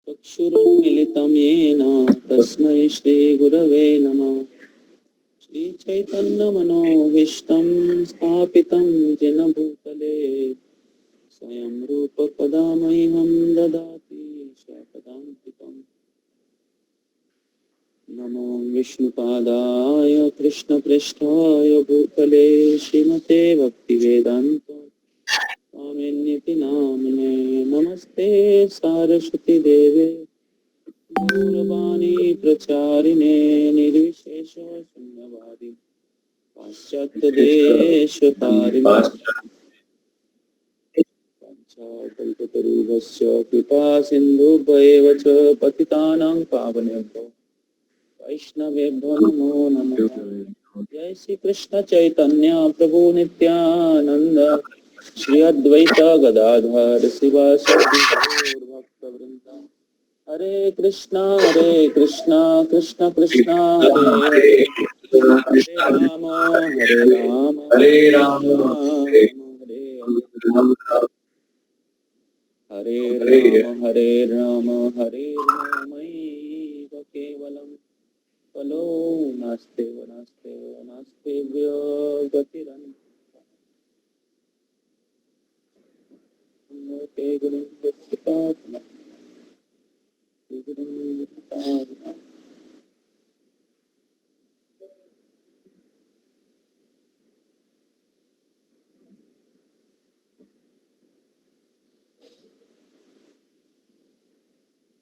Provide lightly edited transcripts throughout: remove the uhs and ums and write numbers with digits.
चक्षुरुन्मिलितं येन तस्मै श्रीगुरवे नमः। श्रीचैतन्यमनोभीष्टं स्थापितं येन भूतले स्वयं रूप कदा मह्यं ददाति स्वपदान्तिकम्। नमो विष्णुपादाय कृष्णपृष्ठाय भूतले श्रीमते भक्तिवेदान्त स्वामिन्निति नामिने। नमस्ते सारस्वती देवे गौरवाणी प्रचारिणे निर्विशेष शून्यवादी पाश्चात्य देश कल्पतरुभ्यश्च कृपा सिन्धुभ्येव च पतितानां पावनेभ्यो वैष्णवेभ्यो नमो नमः। जय श्री कृष्ण चैतन्य प्रभु नित्यानंद श्री अद्वैत गदाधर शिवासादि गौरभक्तवृंद। हरे कृष्णा कृष्ण कृष्ण हरे हरे हरे राम हरे राम राम हरे हरे हरे राम केवलम फलो नास्ते नास्तेभ्यो गतिरन्यः।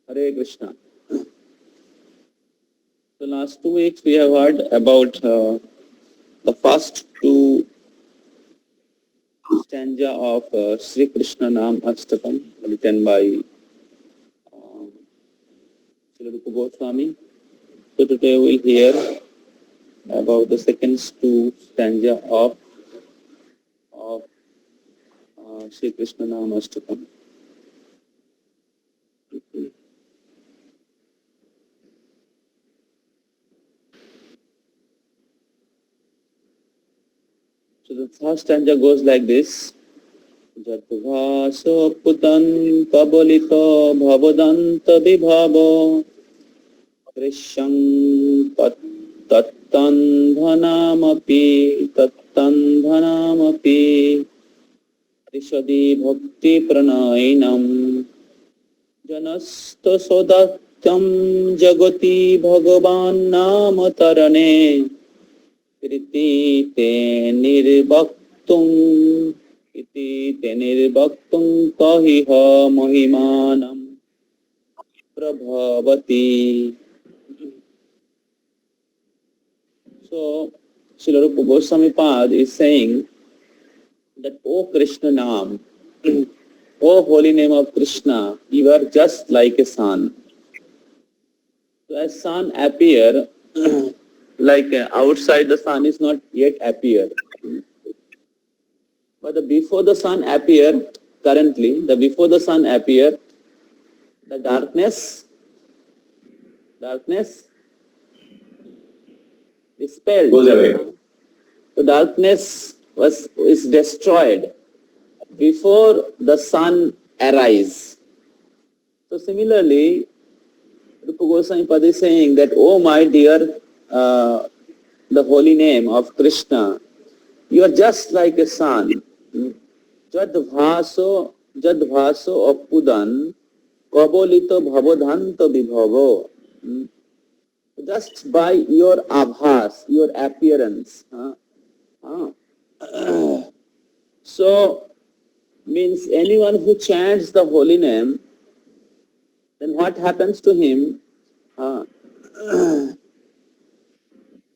Hare Krishna. The last 2 weeks we have heard about the first two stanza of Sri Krishna Nam Ashtakam written by Srila Rupa Goswami. So today we will hear about the second two stanza of Sri Krishna Nam Ashtakam. So the first stanza goes like this. Jatvaso putan kabolito bhavadanta vibhavo Krishyang तत्तन्धनामपि त्रिषदि भक्ति प्रणयिनं जनस्तसोदत्यं जगति भगवान् नाम तरणे इति ते निर्वक्तुं कहिह महिमानं प्रभवति. So, Srila Rupa Goswami Pad is saying that, O Krishna Nam, O holy name of Krishna, you are just like a sun. So as sun appear, like outside the sun is not yet appear. But before the sun appeared, currently, before the sun appeared, the darkness dispelled. Goes away. The darkness is destroyed before the sun arise. So similarly, Rupa Goswami Pad is saying that, oh my dear, the holy name of Krishna, you are just like a sun. Jadbhaso apudan kabolito bhavadhanta vibhavo. Just by your abhas, your appearance. So, means anyone who chants the holy name, then what happens to him?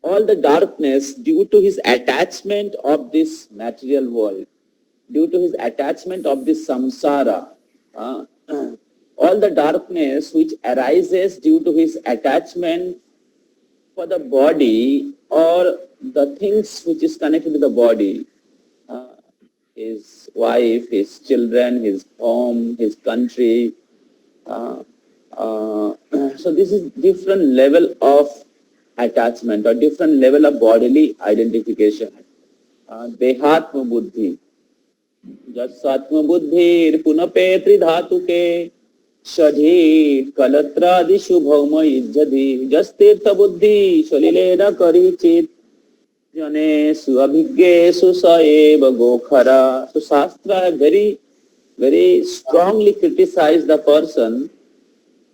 All the darkness due to his attachment of this material world, due to his attachment of this samsara, all the darkness which arises due to his attachment for the body or the things which is connected to the body, his wife, his children, his home, his country. So this is different level of attachment or different level of bodily identification. Dehatma buddhi. Jasatma buddhir punapetri dhatuke षढ़ी कलत्रादिषु भौम युज्यधि जस्तीर्थ बुद्धि सलिलेन करिचित जनेषु अभिज्ञेषु स एव गोखरा. So Shastra very strongly criticize the person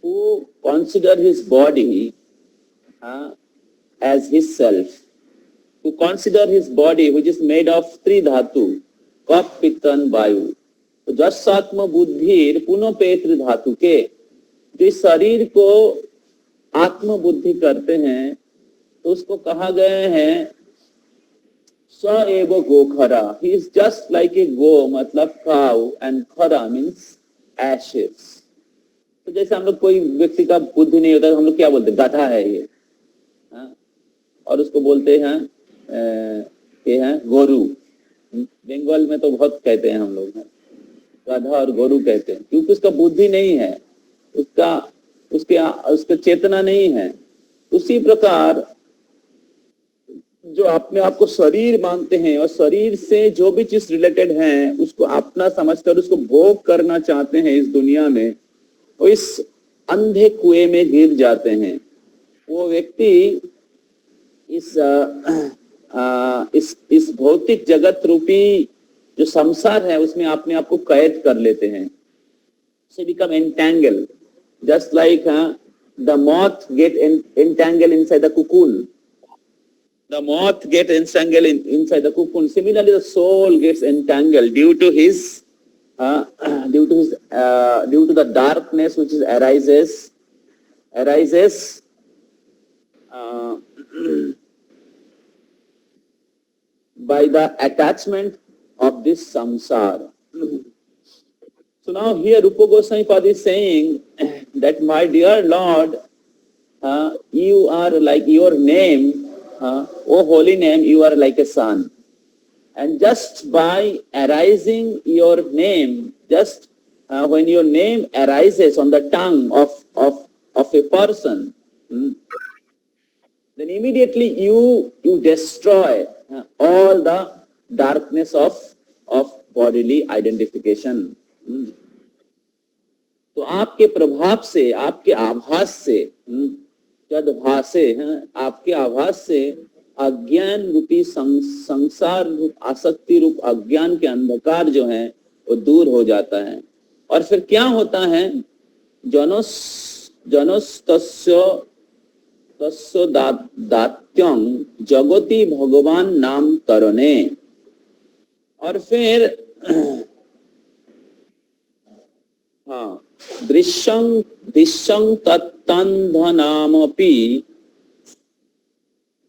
who consider his body as his self, who consider his body which is made of three dhatu, kaf, pittan, vayu. तो जस्सात्म बुद्धि पुनपेत्र धातु के जो शरीर को आत्म बुद्धि करते हैं तो उसको कहा गया है स एव गोखरा. He is just like a गो मतलब काउ एंड खरा मीन्स एशेस. तो जैसे हम लोग कोई व्यक्ति का बुद्धि नहीं होता हम लोग क्या बोलते हैं गधा है ये, और उसको बोलते हैं ये है गोरू. बंगाल में तो बहुत कहते हैं हम लोग गधा और गोरू कहते हैं क्योंकि उसका बुद्धि नहीं है, उसका चेतना नहीं है. उसी प्रकार जो अपने आप को शरीर मानते हैं और शरीर से जो भी चीज रिलेटेड है उसको अपना समझकर उसको भोग करना चाहते हैं इस दुनिया में, वो इस अंधे कुएं में गिर जाते हैं. वो व्यक्ति इस भौतिक जगत रूपी जो संसार है उसमें अपने आप को कैद कर लेते हैं. से become entangle just like the moth get entangled inside the cocoon. The moth get entangled inside the cocoon. Similarly, the soul gets entangled due to the darkness which arises by the attachment of this samsara. So now here Rupa Goswami Pad is saying that my dear Lord, you are like your name, O holy name, you are like a sun. And just by arising your name, just when your name arises on the tongue of a person, then immediately you destroy all the darkness of bodily identification. तो आपके प्रभाव से, आपके आभास से, तद्भासे आपके आभास से अज्ञान रूपी संसार रूप आसक्ति रूप अज्ञान के अंधकार जो है वो दूर हो जाता है. और फिर क्या होता है, जनोस तस्य दात्यं जगति भगवान नाम तरणे. और फिर दृश्यं तत्तंधनामपि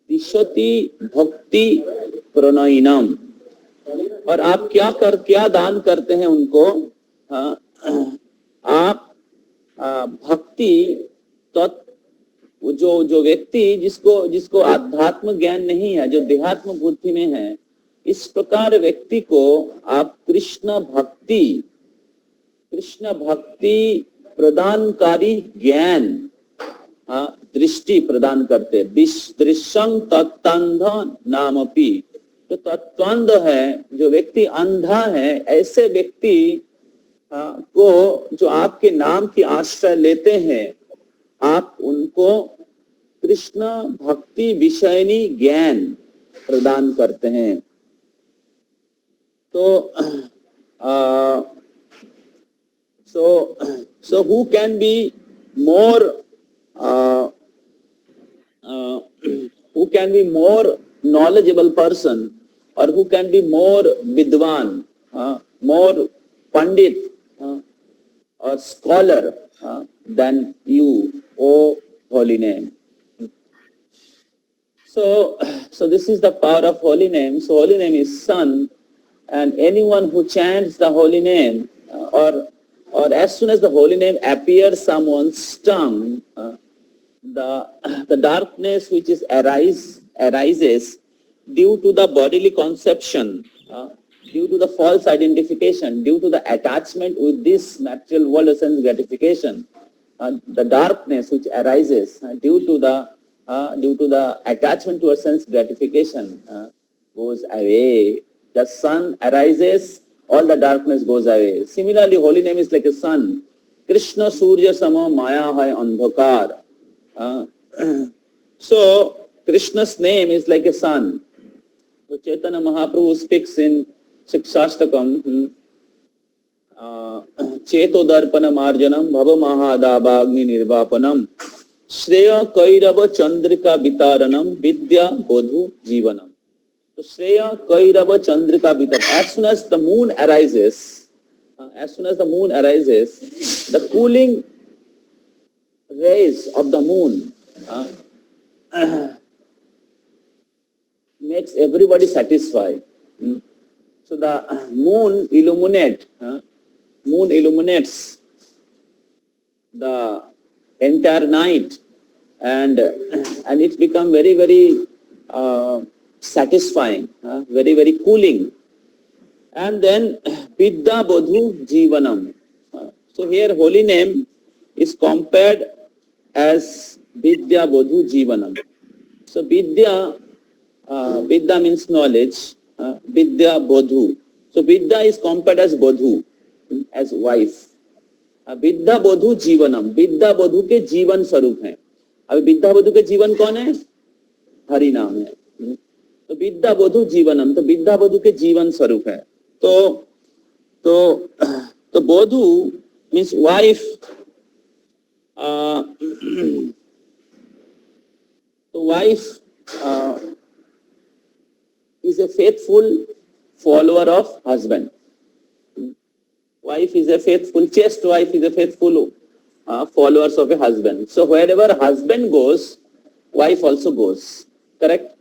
दिशति भक्ति प्रणयिनम. और आप क्या दान करते हैं उनको, आप भक्ति जो व्यक्ति जिसको आध्यात्म ज्ञान नहीं है, जो देहात्म बुद्धि में है, इस प्रकार व्यक्ति को आप कृष्ण भक्ति प्रदानकारी ज्ञान दृष्टि प्रदान करते. दृश्यं तत्तंध नामपि. तो तत्वंध है, जो व्यक्ति अंधा है, ऐसे व्यक्ति को जो आपके नाम की आश्रय लेते हैं, आप उनको कृष्ण भक्ति विषयनी ज्ञान प्रदान करते हैं. तो so who can be more knowledgeable person, or who can be more vidwan, more pandit or scholar than you, O holy name. So this is the power of holy name. So holy name is sun, and anyone who chants the holy name, or as soon as the holy name appears someone's tongue, the darkness which arises due to the bodily conception, due to the false identification, due to the attachment with this material world of sense gratification, the darkness which arises due to the attachment to a sense gratification goes away. The sun arises, all the darkness goes away. Similarly, holy name is like a sun. Krishna Surya Sama Maya Hai Andhakar. So Krishna's name is like a sun. So Chaitanya Mahaprabhu speaks in Shikshastakam, Cheto Darpana Marjanam Bhava Mahadabagni Nirvapanam Shreya Kairava Chandrika Vitaranam Vidya Bodhu Jivanam. So Shreya Kairava Chandrika Vitaranam. As soon as the moon arises, the cooling rays of the moon makes everybody satisfied. So the moon illuminates the entire night, and it's become very, very satisfying, very, very cooling. And then Vidya Bodhu Jivanam. So here holy name is compared as Vidya Bodhu Jivanam. So Vidya means knowledge, Vidya Bodhu. So Vidya is compared as Bodhu, as wife. विद्या बधू जीवनम, विद्या बधू के जीवन स्वरूप है. अब विद्या बधू के जीवन कौन है? हरि नाम है. तो विद्या बधू जीवनम, तो विद्या बधू के जीवन स्वरूप है. तो बधू मीन्स वाइफ. तो wife is a faithful follower of husband. Wife is a faithful, chaste wife is a faithful followers of a husband. So wherever husband goes, wife also goes. Correct?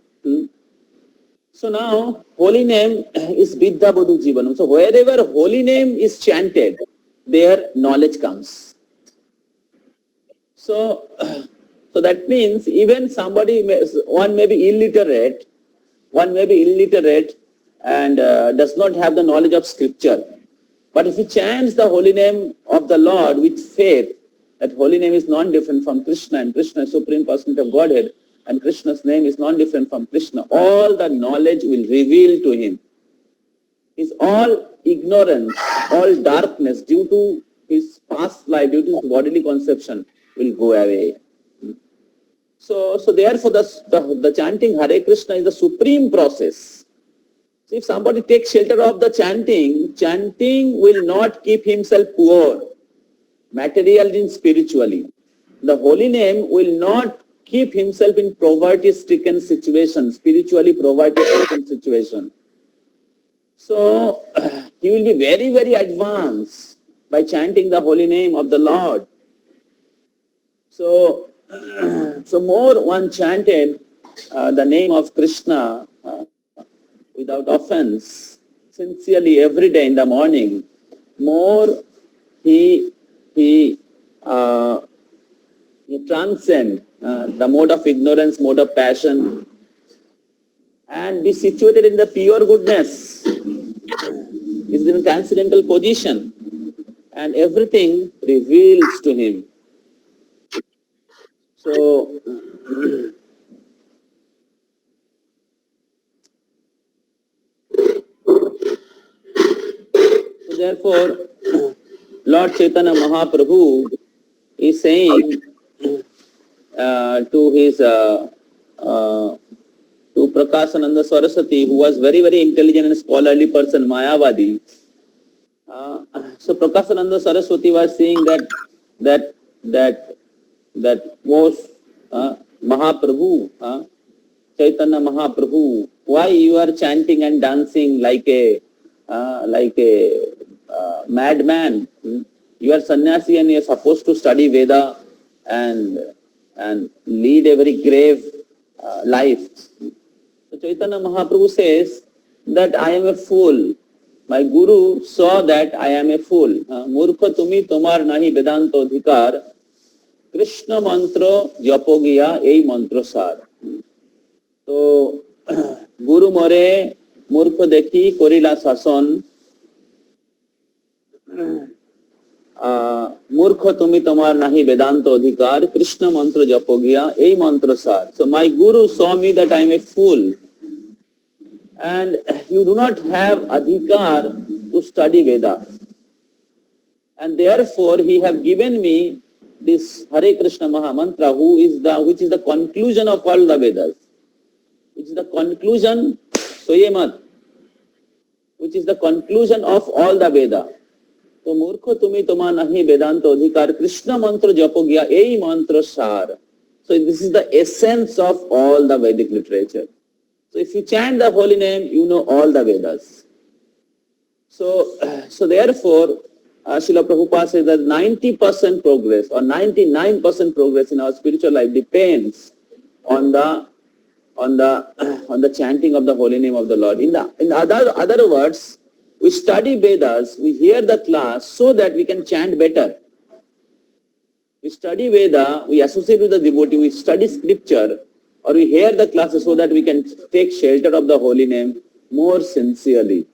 So now, holy name is Vidya Bodhu Jivanam. So wherever holy name is chanted, there knowledge comes. So that means even one may be illiterate and does not have the knowledge of scripture. But if he chants the holy name of the Lord with faith, that holy name is non-different from Krishna, and Krishna is Supreme Personality of Godhead, and Krishna's name is non-different from Krishna, all the knowledge will reveal to him. Is all ignorance, all darkness due to his past life, due to his bodily conception will go away. So therefore the chanting Hare Krishna is the supreme process. So if somebody takes shelter of the chanting will not keep himself poor, materially and spiritually. The holy name will not keep himself in poverty-stricken situation, spiritually poverty-stricken situation. So he will be very, very advanced by chanting the holy name of the Lord. So more one chanted the name of Krishna without offense, sincerely every day in the morning, more he transcend the mode of ignorance, mode of passion, and be situated in the pure goodness. Is in a transcendental position, and everything reveals to him. So therefore, Lord Chaitanya Mahaprabhu is saying to his to Prakasananda Saraswati, who was very, very intelligent and scholarly person, Mayavadi. So Prakasananda Saraswati was saying that most Mahaprabhu, Chaitanya Mahaprabhu, why you are chanting and dancing like a madman? You are sannyasi and you are supposed to study Veda and lead a very grave life. So Chaitanya Mahaprabhu says that I am a fool. My Guru saw that I am a fool. Murkha tumi tomar nahi Vedanto dhikar. Krishna mantra japogiya ei mantra sar. So Guru more murkha dekhi korila sason. Murkha tumi tomar nahi Vedanto dhikar. Krishna mantra japogiya ei mantra sar. So my Guru saw me that I am a fool. And you do not have adhikar to study Veda. And therefore he have given me this Hare Krishna Maha Mantra, which is the conclusion of all the Vedas. Which is the conclusion, Soyemat, which is the conclusion of all the Veda. तो मूर्खो तुम्ही तुम्हा नहीं वेदांत अधिकार कृष्ण मंत्र जपो गया यही मंत्र सार. So this is the essence of all the Vedic literature. So if you chant the holy name, you know all the Vedas. So therefore, Srila Prabhupada says that 90% progress or 99% progress in our spiritual life depends on the chanting of the holy name of the Lord. In other words, we study Vedas, we hear the class so that we can chant better. We study Veda, we associate with the devotee, we study scripture, or we hear the classes so that we can take shelter of the holy name more sincerely.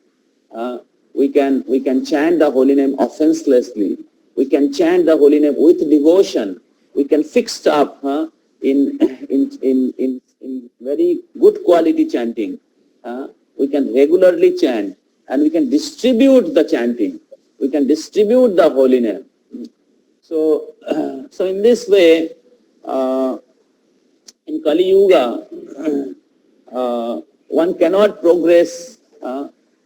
We can chant the holy name offenselessly. We can chant the holy name with devotion. We can fix up in very good quality chanting. We can regularly chant, and we can distribute the chanting. We can distribute the holy name. So in this way, in Kali Yuga, one cannot progress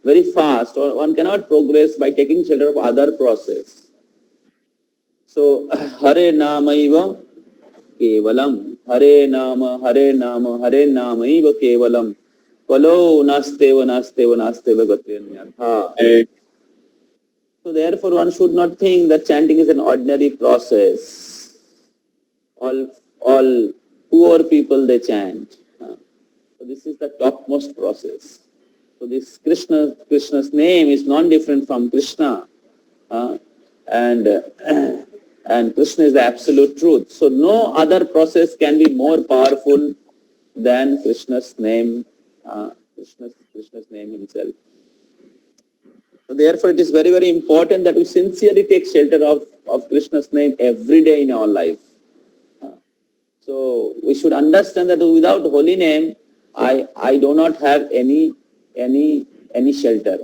very fast, or one cannot progress by taking shelter of other process. So Hare Namaiva Kevalam, Hare Nama, Hare Nama, Hare Namaiva Kevalam, Kalo Nasteva Nasteva Nasteva Gatriyanyatha. So therefore one should not think that chanting is an ordinary process. All poor people, they chant. So this is the topmost process. So this Krishna's name is non-different from Krishna, and Krishna is the absolute truth. So no other process can be more powerful than Krishna's name, Krishna's name himself. So therefore it is very, very important that we sincerely take shelter of Krishna's name every day in our life. So we should understand that without holy name, I do not have any shelter.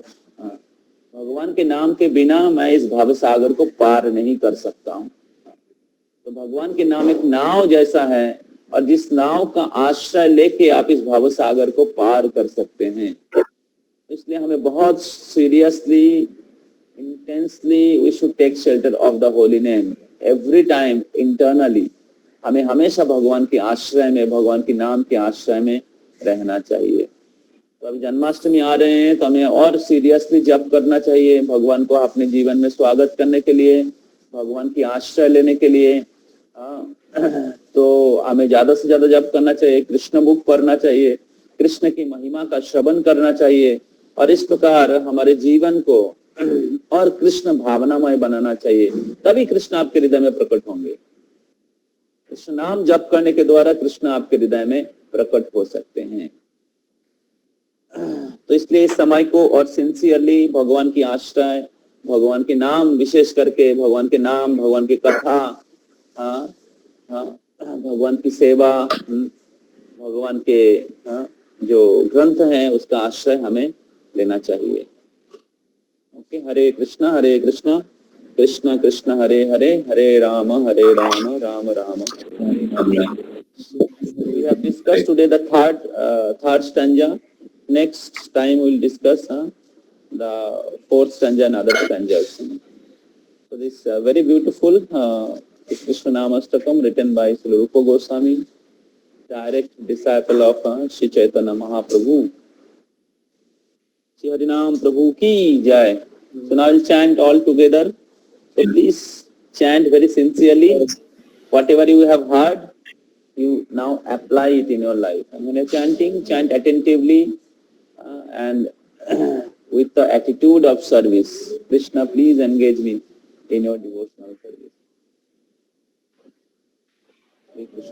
भगवान के नाम के बिना मैं इस भव सागर को पार नहीं कर सकता हूँ. तो भगवान के नाम एक नाव जैसा है, और जिस नाव का आश्रय लेके आप इस भव सागर को पार कर सकते हैं. इसलिए हमें बहुत seriously, intensely we should take shelter of the holy name every time internally. हमें हमेशा भगवान के आश्रय में, भगवान के नाम के आश्रय में रहना चाहिए. तो अभी जन्माष्टमी आ रहे हैं, तो हमें और सीरियसली जप करना चाहिए भगवान को अपने जीवन में स्वागत करने के लिए, भगवान की आश्रय लेने के लिए. तो हमें ज्यादा से ज्यादा जप करना चाहिए, कृष्ण बुक पढ़ना चाहिए, कृष्ण की महिमा का श्रवण करना चाहिए, और इस प्रकार हमारे जीवन को और कृष्ण भावनामय बनाना चाहिए. तभी कृष्ण आपके हृदय में प्रकट होंगे. कृष्ण नाम जप करने के द्वारा कृष्ण आपके हृदय में प्रकट हो सकते हैं. तो इसलिए इस समय को और सिंसियरली भगवान की आश्रय, भगवान के नाम, विशेष करके भगवान के नाम, भगवान की कथा, भगवान की सेवा, भगवान के जो ग्रंथ हैं उसका आश्रय हमें लेना चाहिए. Okay. Hare Krishna Krishna Krishna Hare Hare, Hare Ram Ram Ram Hare Hare. We have discussed today the third stanza. Next time we will discuss the fourth stanza and other stanzas. So this very beautiful Krishna Namastakam written by Srila Rupa Goswami, direct disciple of Shri Chaitanya Mahaprabhu. Shri Harinam Prabhu ki jai. So now we'll chant all together. So please chant very sincerely. Whatever you have heard, you now apply it in your life. And when you're chanting, chant attentively and with the attitude of service. Krishna, please engage me in your devotional service. Hare Krishna.